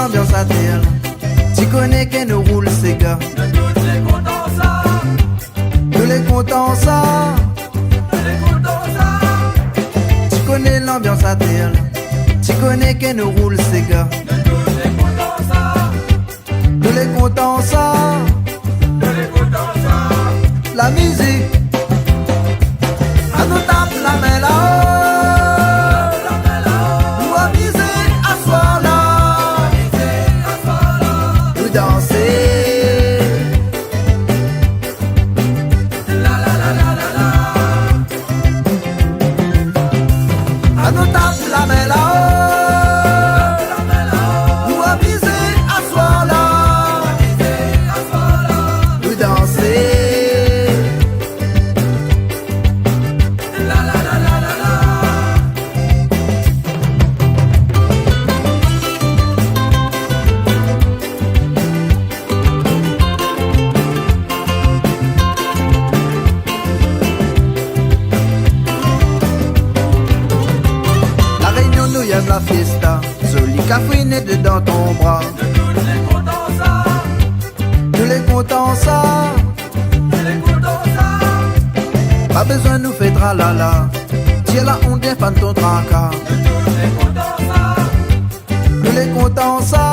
l'ambiance à terre. Tu connais que nous roule ces gars. De toutes les contents ça. Nous les comptons ça. Les contents ça. Tu connais l'ambiance à terre. Tu connais que nous roule ces gars. De toutes les contents ça. Nous les comptons ça. Les contents ça. La musique. À nous tape la main là-haut. Nous aviser à soir là. Nous danser. À nous tape la main là-haut. Nous aviser à soir là. Nous danser. La réunion nous y a de la fiesta. Joli cafouiné dedans ton bras. De toutes les contents ça. Nous les comptons ça. Les contents ça. Pas besoin nous faire tralala. Tiens là on vient fan ton tracas. De toutes les contents ça. Nous les comptons ça.